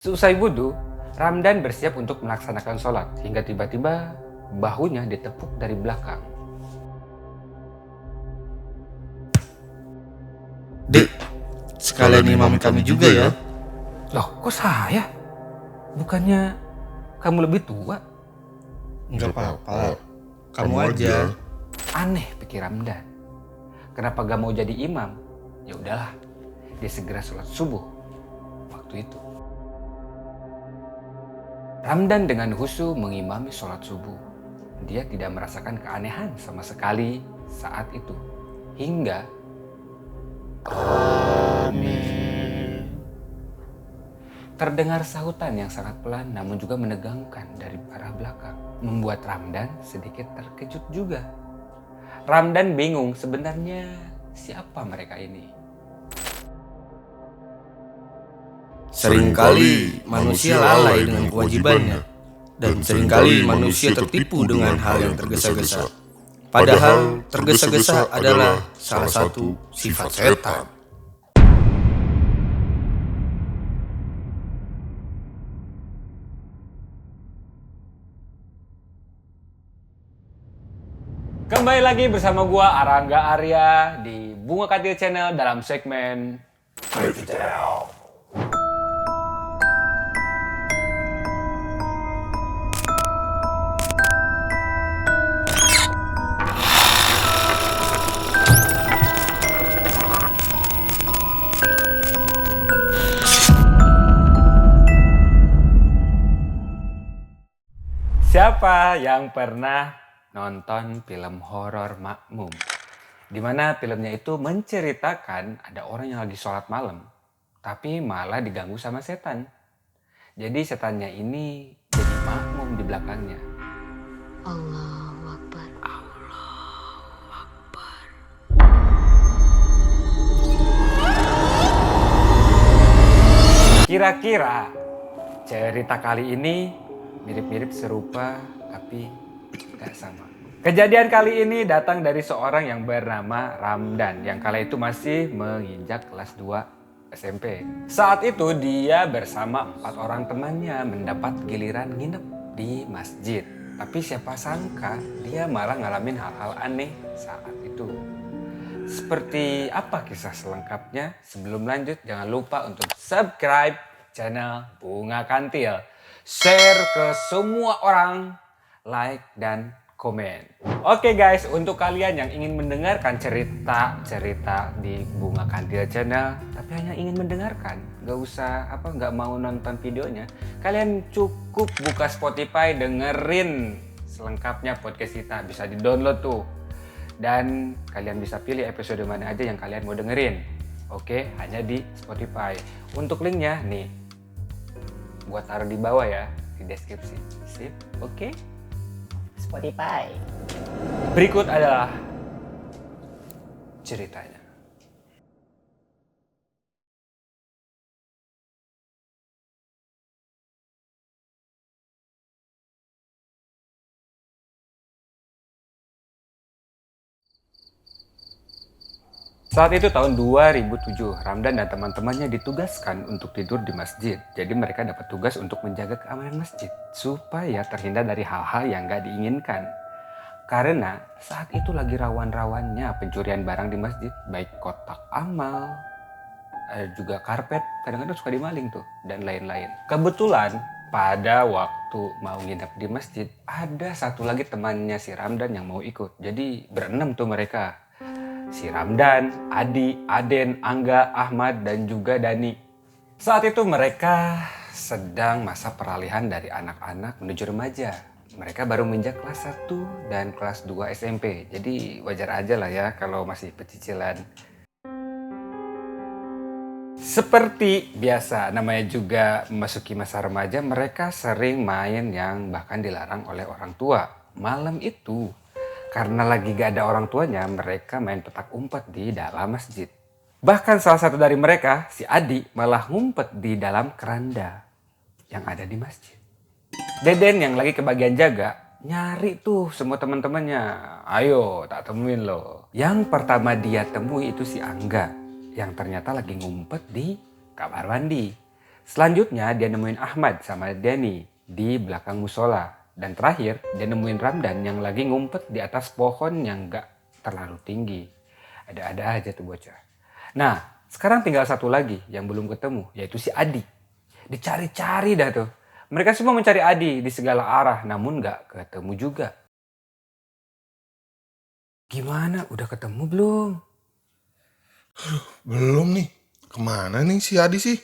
Seusai wudhu, Ramdan bersiap untuk melaksanakan sholat hingga tiba-tiba bahunya ditepuk dari belakang. Dek, sekalian imam kami juga ya. Loh, kok saya? Bukannya kamu lebih tua? Enggak apa-apa, kamu aja. Aneh, pikir Ramdan. Kenapa gak mau jadi imam? Ya udahlah, dia segera sholat subuh waktu itu. Ramdan dengan khusyuk mengimami sholat subuh. Dia tidak merasakan keanehan sama sekali saat itu. Hingga terdengar sahutan yang sangat pelan namun juga menegangkan dari arah belakang. Membuat Ramdan sedikit terkejut juga. Ramdan bingung sebenarnya siapa mereka ini. Seringkali manusia lalai dengan kewajibannya, dan seringkali manusia tertipu dengan hal yang tergesa-gesa. Padahal tergesa-gesa adalah salah satu sifat setan. Kembali lagi bersama gua Arangga Arya di Bunga Katil Channel dalam segmen Creepy Tale. Siapa yang pernah nonton film horor Makmum? Di mana filmnya itu menceritakan ada orang yang lagi sholat malam, tapi malah diganggu sama setan. Jadi setannya ini jadi makmum di belakangnya. Allahu Akbar. Kira-kira cerita kali ini mirip-mirip serupa tapi tidak sama. Kejadian kali ini datang dari seorang yang bernama Ramdan yang kala itu masih menginjak kelas 2 SMP. Saat itu dia bersama 4 orang temannya mendapat giliran nginep di masjid. Tapi siapa sangka dia malah ngalamin hal-hal aneh saat itu. Seperti apa kisah selengkapnya? Sebelum lanjut jangan lupa untuk subscribe channel Bunga Kantil. Share ke semua orang, like dan komen. Oke guys, untuk kalian yang ingin mendengarkan cerita-cerita di Bunga Kantil Channel, tapi hanya ingin mendengarkan, nggak mau nonton videonya, kalian cukup buka Spotify, dengerin selengkapnya podcast kita, bisa di-download tuh. Dan kalian bisa pilih episode mana aja yang kalian mau dengerin. Oke, hanya di Spotify. Untuk linknya nih, gua taruh di bawah ya, di deskripsi. Sip, oke? Spotify. Berikut adalah ceritanya. Saat itu tahun 2007, Ramdan dan teman-temannya ditugaskan untuk tidur di masjid. Jadi mereka dapat tugas untuk menjaga keamanan masjid supaya terhindar dari hal-hal yang gak diinginkan. Karena saat itu lagi rawan-rawannya pencurian barang di masjid, baik kotak amal, juga karpet, kadang-kadang suka dimaling tuh, dan lain-lain. Kebetulan pada waktu mau nginep di masjid, ada satu lagi temannya si Ramdan yang mau ikut. Jadi berenam tuh mereka. Si Ramdan, Adi, Aden, Angga, Ahmad, dan juga Dani. Saat itu mereka sedang masa peralihan dari anak-anak menuju remaja. Mereka baru menginjak kelas 1 dan kelas 2 SMP. Jadi wajar aja lah ya kalau masih pecicilan. Seperti biasa, namanya juga memasuki masa remaja, mereka sering main yang bahkan dilarang oleh orang tua. Malam itu, karena lagi gak ada orang tuanya, mereka main petak umpet di dalam masjid. Bahkan salah satu dari mereka, si Adi, malah ngumpet di dalam keranda yang ada di masjid. Deden yang lagi kebagian jaga, nyari tuh semua teman-temannya. Ayo, tak temuin loh. Yang pertama dia temui itu si Angga, yang ternyata lagi ngumpet di kamar mandi. Selanjutnya dia nemuin Ahmad sama Denny di belakang musola. Dan terakhir dia nemuin Ramdan yang lagi ngumpet di atas pohon yang gak terlalu tinggi. Ada-ada aja tuh bocah. Nah, sekarang tinggal satu lagi yang belum ketemu, yaitu si Adi. Dicari-cari dah tuh. Mereka semua mencari Adi di segala arah, namun gak ketemu juga. Gimana? Udah ketemu belum? Belum nih. Kemana nih si Adi sih?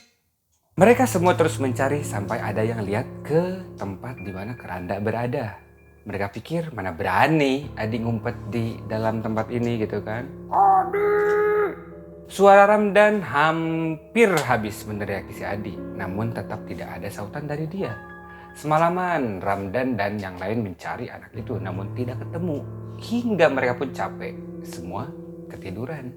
Mereka semua terus mencari sampai ada yang lihat ke tempat di mana keranda berada. Mereka pikir mana berani Adi ngumpet di dalam tempat ini gitu kan. Adi! Suara Ramdan hampir habis meneriaki si Adi, namun tetap tidak ada sautan dari dia. Semalaman Ramdan dan yang lain mencari anak itu namun tidak ketemu. Hingga mereka pun capek, semua ketiduran.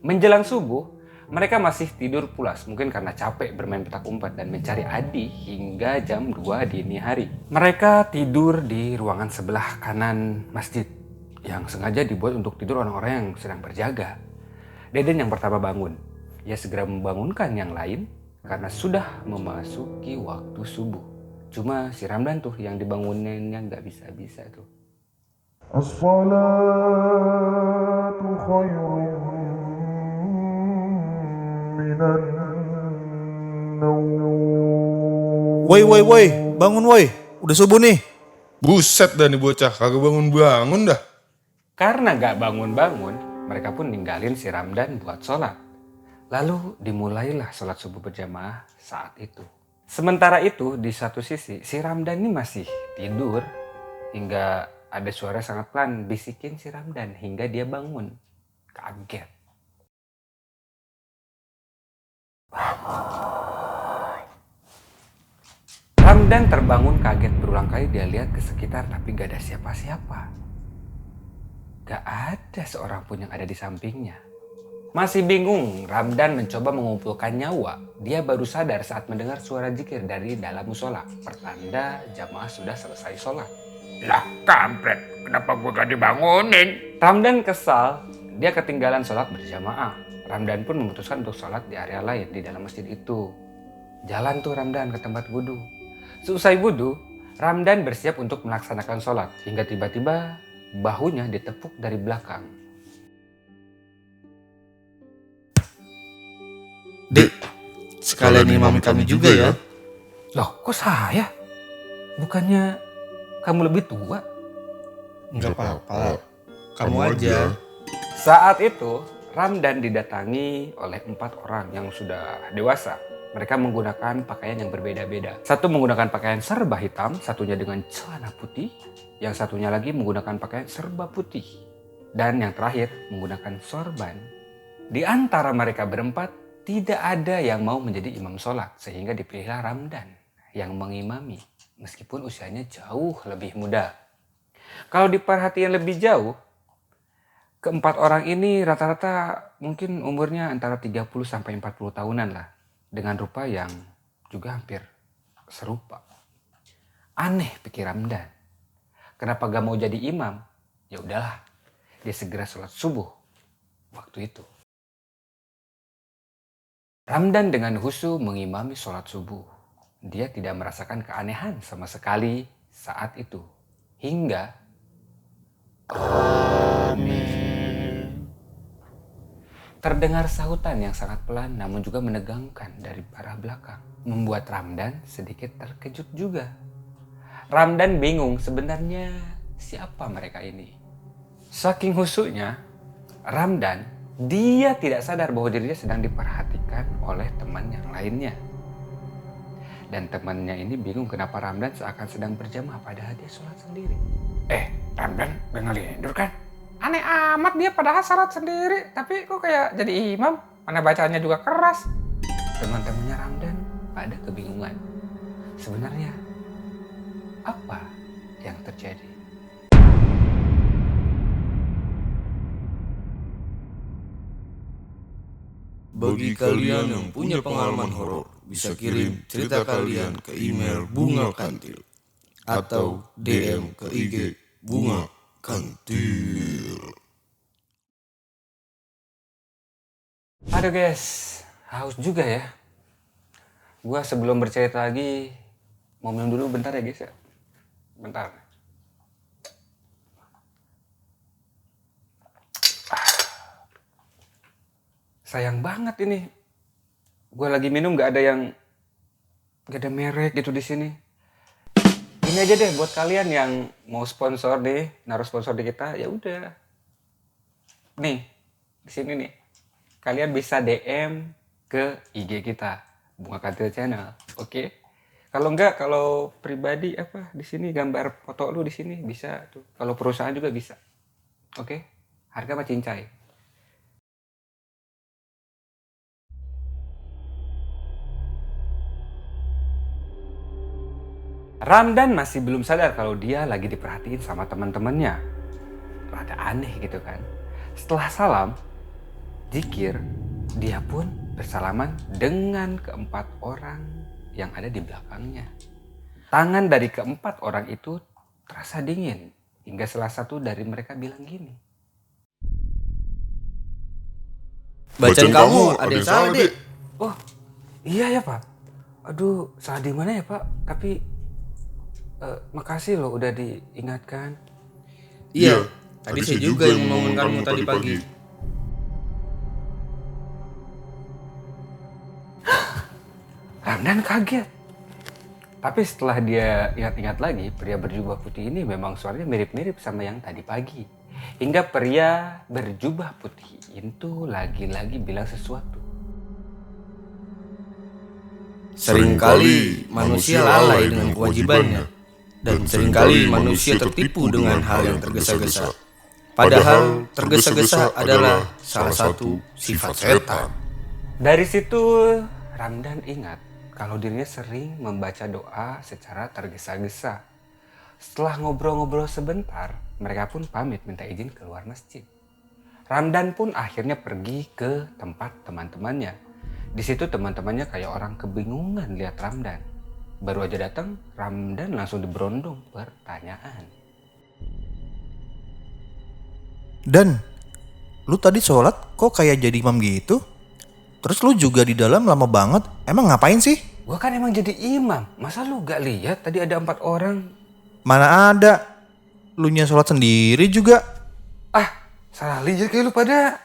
Menjelang subuh, mereka masih tidur pulas, mungkin karena capek bermain petak umpet dan mencari Adi hingga jam 2 dini hari. Mereka tidur di ruangan sebelah kanan masjid yang sengaja dibuat untuk tidur orang-orang yang sedang berjaga. Deden yang pertama bangun. Ia segera membangunkan yang lain karena sudah memasuki waktu subuh. Cuma si Ramdan tuh yang dibanguninnya nggak bisa-bisa tuh. As-salatu khairun minan nawm. Woi, bangun woi. Udah subuh nih. Buset dah nih bocah, kagak bangun-bangun dah. Karena gak bangun-bangun, mereka pun ninggalin si Ramdan buat sholat. Lalu dimulailah sholat subuh berjamaah saat itu. Sementara itu di satu sisi si Ramdan ini masih tidur hingga ada suara sangat pelan bisikin si Ramdan hingga dia bangun. Kaget. Ramdan terbangun kaget, berulang kali dia lihat ke sekitar tapi gak ada siapa-siapa. Gak ada seorang pun yang ada di sampingnya. Masih bingung, Ramdan mencoba mengumpulkan nyawa. Dia baru sadar saat mendengar suara zikir dari dalam musola. Pertanda jamaah sudah selesai sholat. Lah kampret, kenapa gue gak dibangunin? Ramdan kesal, dia ketinggalan sholat berjamaah. Ramdan pun memutuskan untuk sholat di area lain di dalam masjid itu. Jalan tuh Ramdan ke tempat wudhu. Seusai wudhu, Ramdan bersiap untuk melaksanakan sholat. Hingga tiba-tiba bahunya ditepuk dari belakang. Dek, sekalian imam kami juga ya. Loh, kok saya? Bukannya kamu lebih tua? Enggak apa-apa. Kamu aja. Saat itu, Ramdan didatangi oleh 4 orang yang sudah dewasa. Mereka menggunakan pakaian yang berbeda-beda. Satu menggunakan pakaian serba hitam, satunya dengan celana putih, yang satunya lagi menggunakan pakaian serba putih, dan yang terakhir menggunakan sorban. Di antara mereka berempat, tidak ada yang mau menjadi imam sholat, sehingga dipilihlah Ramdan yang mengimami, meskipun usianya jauh lebih muda. Kalau diperhatikan lebih jauh, keempat orang ini rata-rata mungkin umurnya antara 30-40 tahunan lah. Dengan rupa yang juga hampir serupa. Aneh pikir Ramdan. Kenapa gak mau jadi imam? Ya udahlah, dia segera sholat subuh waktu itu. Ramdan dengan khusyuk mengimami sholat subuh. Dia tidak merasakan keanehan sama sekali saat itu. Hingga terdengar sahutan yang sangat pelan namun juga menegangkan dari arah belakang. Membuat Ramdan sedikit terkejut juga. Ramdan bingung sebenarnya siapa mereka ini. Saking khusyuknya, Ramdan dia tidak sadar bahwa dirinya sedang diperhatikan oleh teman yang lainnya. Dan temannya ini bingung kenapa Ramdan seakan sedang berjamaah padahal dia sholat sendiri. Ramdan gak ngelindur kan? Aneh amat dia padahal sholat sendiri, tapi kok kayak jadi imam? Mana bacanya juga keras. Teman-temannya Ramdan pada kebingungan. Sebenarnya apa yang terjadi? Bagi kalian yang punya pengalaman horor, bisa kirim cerita kalian ke email Bunga Kantil atau DM ke IG Bunga Kantil. Aduh guys, haus juga ya. Gua sebelum bercerita lagi mau minum dulu bentar ya guys ya. Bentar. Sayang banget ini. Gua lagi minum nggak ada merek gitu di sini. Ini aja deh buat kalian yang mau sponsor deh, naruh sponsor di kita, ya udah. Nih, di sini nih. Kalian bisa DM ke IG kita, Bunga Kantil Channel, oke? Kalau enggak, kalau pribadi apa di sini gambar foto lu di sini bisa tuh. Kalau perusahaan juga bisa. Oke? Harga mah cincai. Ramdan masih belum sadar kalau dia lagi diperhatiin sama teman-temannya. Rada aneh gitu kan. Setelah salam, zikir, dia pun bersalaman dengan keempat orang yang ada di belakangnya. Tangan dari keempat orang itu terasa dingin. Hingga salah satu dari mereka bilang gini. Bacaan kamu ada yang salah, Dek. Oh, iya ya Pak. Aduh, salah di mana ya Pak? Tapi makasih loh udah diingatkan. Iya, tadi saya juga yang ngomongin kamu tadi pagi. Ramdan kaget. Tapi setelah dia ingat-ingat lagi, pria berjubah putih ini memang suaranya mirip-mirip sama yang tadi pagi. Hingga pria berjubah putih itu lagi-lagi bilang sesuatu. Seringkali manusia lalai dengan kewajibannya, dan seringkali manusia tertipu dengan hal yang tergesa-gesa. Padahal tergesa-gesa adalah salah satu sifat setan. Dari situ Ramdan ingat kalau dirinya sering membaca doa secara tergesa-gesa. Setelah ngobrol-ngobrol sebentar, mereka pun pamit minta izin keluar masjid. Ramdan pun akhirnya pergi ke tempat teman-temannya. Di situ teman-temannya kayak orang kebingungan lihat Ramdan. Baru aja datang, Ramdan langsung diberondong pertanyaan. Dan, lu tadi sholat kok kayak jadi imam gitu? Terus lu juga di dalam lama banget, emang ngapain sih? Gua kan emang jadi imam, masa lu gak lihat tadi ada 4 orang? Mana ada, lu nya sholat sendiri juga. Ah, salah lihat kayak lu pada.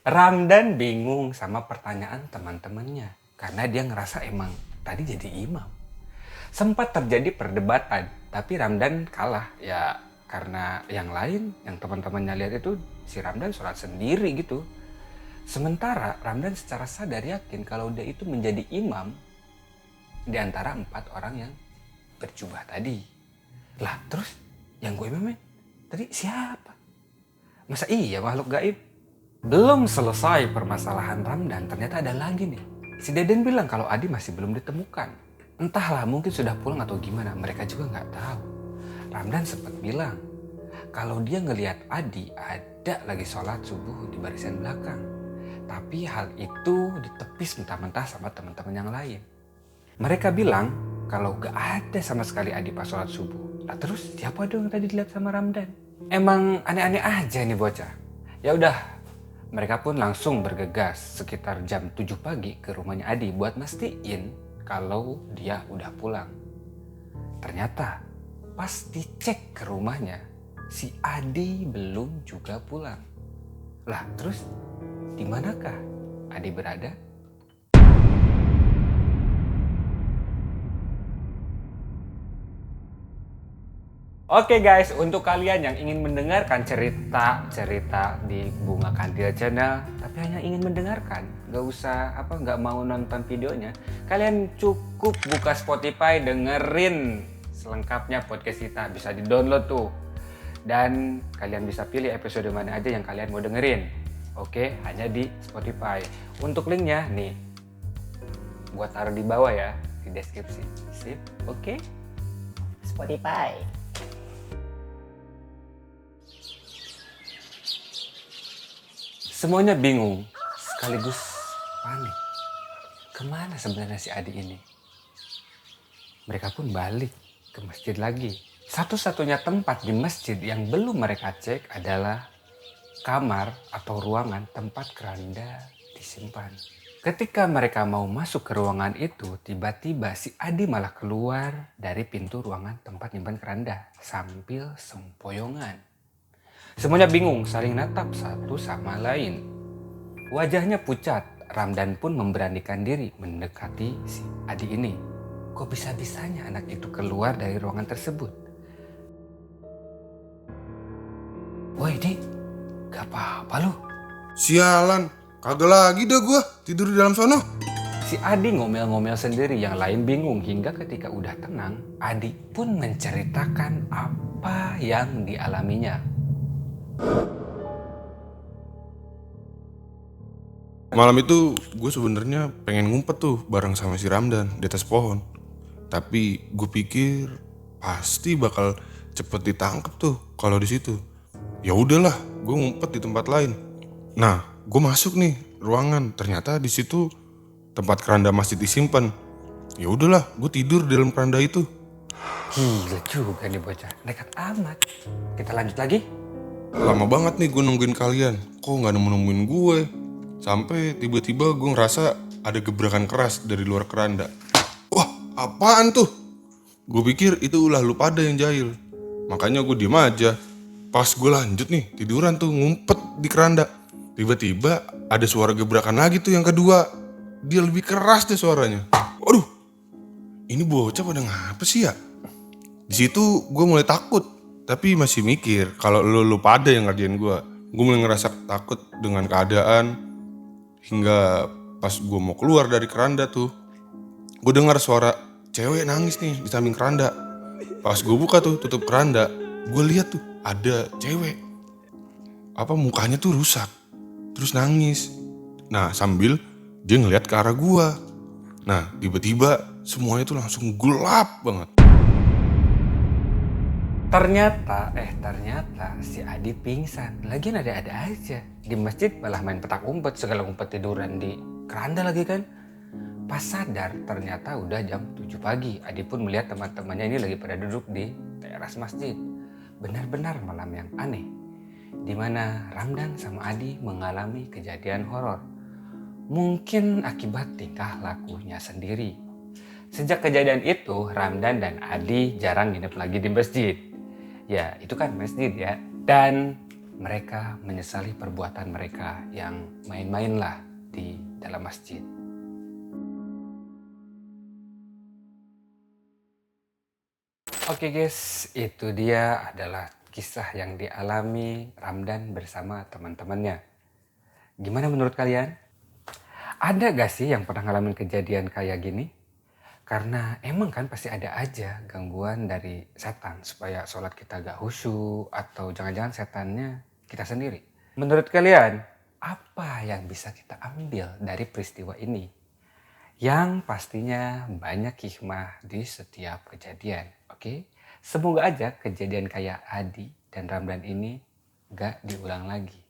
Ramdan bingung sama pertanyaan teman-temannya karena dia ngerasa emang tadi jadi imam. Sempat terjadi perdebatan, tapi Ramdan kalah ya karena yang lain yang teman-temannya lihat itu si Ramdan sholat sendiri gitu. Sementara Ramdan secara sadar yakin kalau dia itu menjadi imam di antara 4 orang yang berjubah tadi. Lah terus yang gue imamin tadi siapa? Masa iya makhluk gaib? Belum selesai permasalahan Ramdan, ternyata ada lagi nih. Si Deden bilang kalau Adi masih belum ditemukan. Entahlah mungkin sudah pulang atau gimana, mereka juga nggak tahu. Ramdan sempat bilang kalau dia ngelihat Adi ada lagi sholat subuh di barisan belakang. Tapi hal itu ditepis mentah-mentah sama teman-teman yang lain. Mereka bilang kalau gak ada sama sekali Adi pas sholat subuh. Nah terus siapa dong yang tadi dilihat sama Ramdan? Emang aneh-aneh aja nih bocah. Ya udah, mereka pun langsung bergegas sekitar jam 7 pagi ke rumahnya Adi buat mastiin kalau dia udah pulang. Ternyata pas dicek ke rumahnya, si Adi belum juga pulang. Lah terus di manakah Adi berada? Oke guys, untuk kalian yang ingin mendengarkan cerita-cerita di Bunga Kantil Channel, tapi hanya ingin mendengarkan, nggak mau nonton videonya, kalian cukup buka Spotify, dengerin selengkapnya podcast kita, bisa di-download tuh. Dan kalian bisa pilih episode mana aja yang kalian mau dengerin. Oke, hanya di Spotify. Untuk linknya nih, gua taruh di bawah ya, di deskripsi. Sip, oke? Spotify. Semuanya bingung, sekaligus panik. Kemana sebenarnya si Adi ini? Mereka pun balik ke masjid lagi. Satu-satunya tempat di masjid yang belum mereka cek adalah kamar atau ruangan tempat keranda disimpan. Ketika mereka mau masuk ke ruangan itu, tiba-tiba si Adi malah keluar dari pintu ruangan tempat nyimpan keranda sambil sempoyongan. Semuanya bingung, saling natap satu sama lain. Wajahnya pucat, Ramdan pun memberanikan diri mendekati si Adi ini. Kok bisa-bisanya anak itu keluar dari ruangan tersebut? Woi Di, gak apa-apa lu. Sialan, kagak lagi dah gua tidur di dalam sono. Si Adi ngomel-ngomel sendiri, yang lain bingung. Hingga ketika udah tenang, Adi pun menceritakan apa yang dialaminya. Malam itu gue sebenarnya pengen ngumpet tuh bareng sama si Ramdan di atas pohon. Tapi gue pikir pasti bakal cepet ditangkep tuh kalau di situ. Ya udahlah, gue ngumpet di tempat lain. Nah, gue masuk nih ruangan. Ternyata di situ tempat keranda masjid disimpan. Ya udahlah, gue tidur di dalam keranda itu. Gila juga nih bocah, nekat amat. Kita lanjut lagi. Lama banget nih gue nungguin kalian. Kok nggak nemu-nemuin gue? Sampai tiba-tiba gue ngerasa ada gebrakan keras dari luar keranda. Wah, apaan tuh? Gue pikir itu ulah lu pada yang jahil. Makanya gue diem aja. Pas gue lanjut nih tiduran tuh ngumpet di keranda. Tiba-tiba ada suara gebrakan lagi tuh yang kedua. Dia lebih keras deh suaranya. Waduh, ini bocah pada ngapa sih ya? Di situ gue mulai takut. Tapi masih mikir kalau lu pada yang ngerjain gue. Gue mulai ngerasa takut dengan keadaan. Hingga pas gue mau keluar dari keranda tuh, gue dengar suara cewek nangis nih di samping keranda. Pas gue buka tuh tutup keranda, gue lihat tuh ada cewek. Apa mukanya tuh rusak, terus nangis. Nah sambil dia ngeliat ke arah gue. Nah tiba-tiba semuanya tuh langsung gelap banget. Ternyata si Adi pingsan. Lagian ada-ada aja. Di masjid malah main petak umpet, segala umpet tiduran di keranda lagi kan. Pas sadar ternyata udah jam 7 pagi. Adi pun melihat teman-temannya ini lagi pada duduk di teras masjid. Benar-benar malam yang aneh. Dimana Ramdan sama Adi mengalami kejadian horor. Mungkin akibat tingkah lakunya sendiri. Sejak kejadian itu, Ramdan dan Adi jarang nginep lagi di masjid. Ya, itu kan masjid ya. Dan mereka menyesali perbuatan mereka yang main-mainlah di dalam masjid. Oke guys, itu dia adalah kisah yang dialami Ramdan bersama teman-temannya. Gimana menurut kalian? Ada gak sih yang pernah ngalamin kejadian kayak gini? Karena emang kan pasti ada aja gangguan dari setan supaya sholat kita gak khusyuk atau jangan-jangan setannya kita sendiri. Menurut kalian, apa yang bisa kita ambil dari peristiwa ini? Yang pastinya banyak hikmah di setiap kejadian, oke? Semoga aja kejadian kayak Adi dan Ramdan ini gak diulang lagi,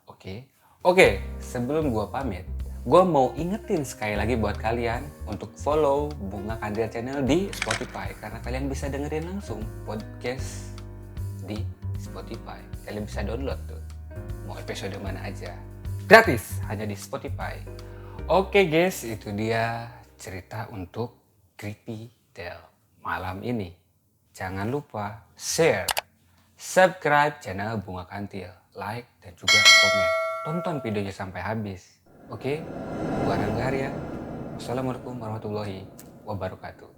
oke? Oke, sebelum gua pamit, gue mau ingetin sekali lagi buat kalian untuk follow Bunga Kandil Channel di Spotify. Karena kalian bisa dengerin langsung podcast di Spotify. Kalian bisa download tuh, mau episode mana aja. Gratis, hanya di Spotify. Oke guys, itu dia cerita untuk Creepy Tale malam ini. Jangan lupa share, subscribe channel Bunga Kantil, like dan juga komen. Tonton videonya sampai habis. Oke, gua Rangga Arya. Wassalamualaikum warahmatullahi wabarakatuh.